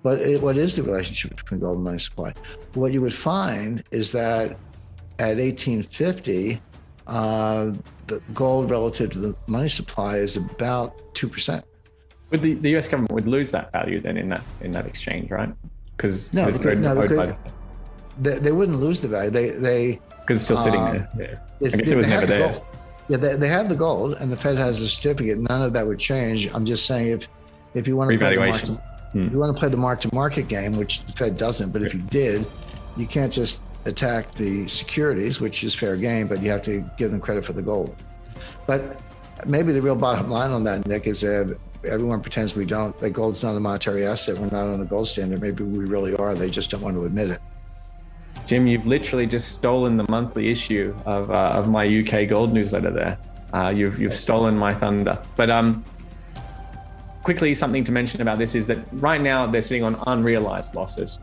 What is the relationship between gold and money supply? What you would find is that at 1850, the gold relative to the money supply is about 2%. Would the U.S. government would lose that value then in that exchange, right? Because they wouldn't lose the value. They because it's still sitting there. Yeah. I guess it was never there. Yeah, they have the gold, and the Fed has a certificate. None of that would change. I'm just saying, if you want to play the mark-to-market game, which the Fed doesn't, but if you did, you can't just attack the securities, which is fair game, but you have to give them credit for the gold. But maybe the real bottom line on that, Nick, is that everyone pretends we don't. That gold's not a monetary asset. We're not on the gold standard. Maybe we really are. They just don't want to admit it. Jim, you've literally just stolen the monthly issue of my UK gold newsletter there. You've stolen my thunder. But quickly, something to mention about this is that right now they're sitting on unrealized losses.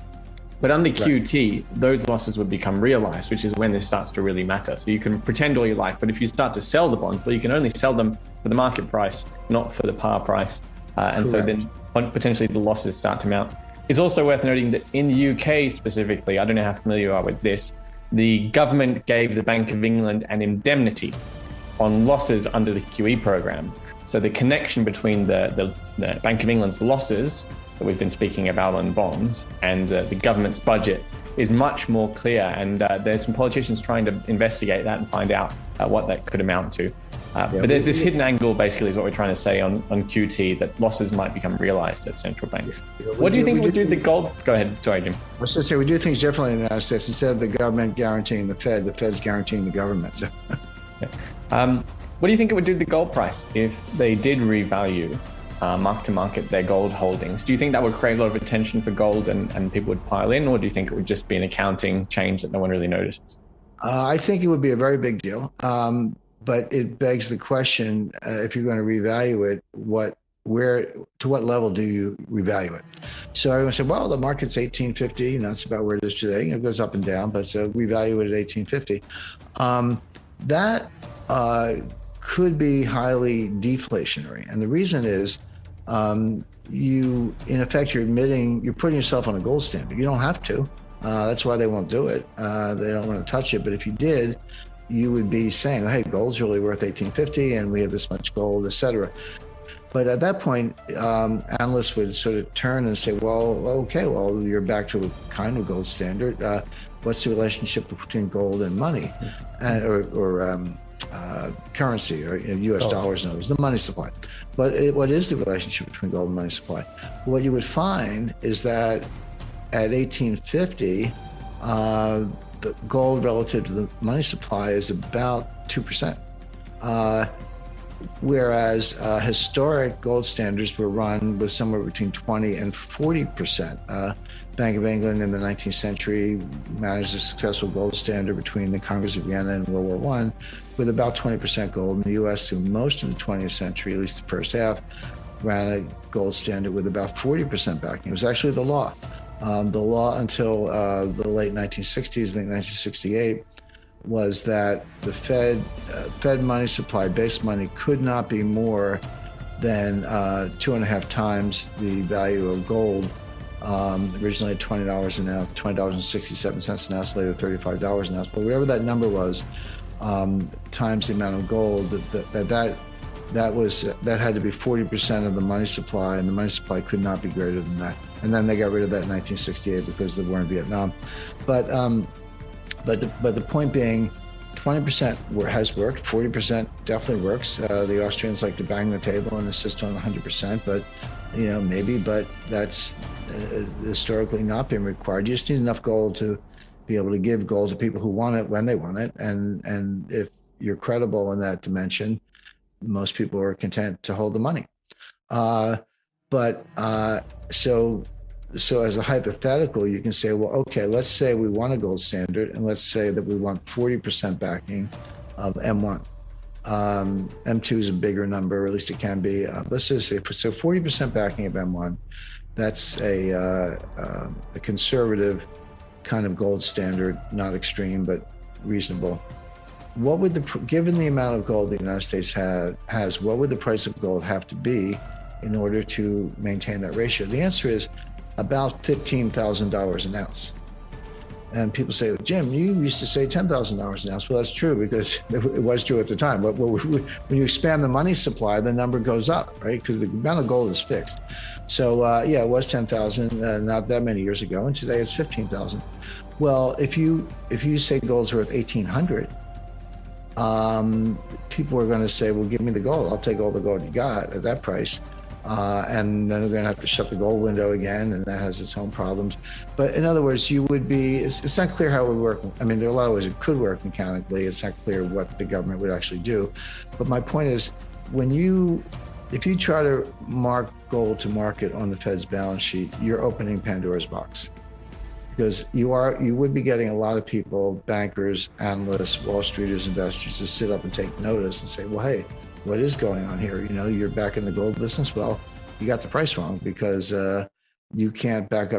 But under QT, those losses would become realized, which is when this starts to really matter. So you can pretend all you like, but if you start to sell the bonds, well, you can only sell them for the market price, not for the par price. And so then potentially the losses start to mount. It's also worth noting that in the UK specifically, I don't know how familiar you are with this, the government gave the Bank of England an indemnity on losses under the QE program. So the connection between the Bank of England's losses that we've been speaking about on bonds and the government's budget is much more clear. And there's some politicians trying to investigate that and find out what that could amount to. But there's this hidden angle, basically, is what we're trying to say on QT, that losses might become realized at central banks. What do you think would do the gold? Go ahead. Sorry, Jim. I was going to say, we do things differently in the United States. Instead of the government guaranteeing the Fed's guaranteeing the government. So. What do you think it would do to the gold price if they did revalue mark to market their gold holdings? Do you think that would create a lot of attention for gold and people would pile in, or do you think it would just be an accounting change that no one really notices? I think it would be a very big deal. But it begs the question, if you're going to revalue it, to what level do you revalue it? So everyone said, well, the market's 1850, that's about where it is today. It goes up and down, but so revalue it at 1850. That could be highly deflationary. And the reason is, in effect, you're putting yourself on a gold standard. You don't have to. That's why they won't do it. They don't want to touch it. But if you did, you would be saying, hey, gold's really worth 1850 and we have this much gold, et cetera. But at that point, analysts would sort of turn and say, well, you're back to a kind of gold standard. What's the relationship between gold and money or currency or US dollars and others, the money supply? But what is the relationship between gold and money supply? What you would find is that at 1850, the gold relative to the money supply is about 2%. Whereas historic gold standards were run with somewhere between 20 and 40%. Bank of England in the 19th century managed a successful gold standard between the Congress of Vienna and World War I with about 20% gold. In the U.S. through most of the 20th century, at least the first half, ran a gold standard with about 40% backing. It was actually the law. The law until the late 1960s, I think 1968, was that the Fed money supply, base money, could not be more than 2.5 times the value of gold. Originally at $20 an ounce, $20.67 an ounce, later $35 an ounce. But whatever that number was, times the amount of gold, that had to be 40% of the money supply, and the money supply could not be greater than that. And then they got rid of that in 1968 because of the war in Vietnam. But the point being, 20% has worked, 40% definitely works. The Austrians like to bang the table and insist on 100%, but but that's historically not been required. You just need enough gold to be able to give gold to people who want it when they want it, and if you're credible in that dimension, most people are content to hold the money. So as a hypothetical, you can say, well, okay, let's say we want a gold standard, and let's say that we want 40% backing of M1. M2 is a bigger number, or at least it can be. Let's just say, so 40% backing of M1, that's a conservative kind of gold standard, not extreme, but reasonable. What would given the amount of gold the United States has, what would the price of gold have to be in order to maintain that ratio? The answer is about $15,000 an ounce. And people say, Jim, you used to say $10,000 an ounce. Well, that's true because it was true at the time. But when you expand the money supply, the number goes up, right? Because the amount of gold is fixed. So yeah, it was 10,000 not that many years ago, and today it's 15,000. Well, if you say gold's worth 1,800, people are going to say, well, give me the gold. I'll take all the gold you got at that price. And then they're going to have to shut the gold window again, and that has its own problems. But in other words, it's not clear how it would work. I mean, there are a lot of ways it could work mechanically. It's not clear what the government would actually do. But my point is, if you try to mark gold to market on the Fed's balance sheet, you're opening Pandora's box. Because you would be getting a lot of people, bankers, analysts, Wall Streeters, investors, to sit up and take notice and say, well, hey, what is going on here? You're back in the gold business. Well, you got the price wrong because you can't back up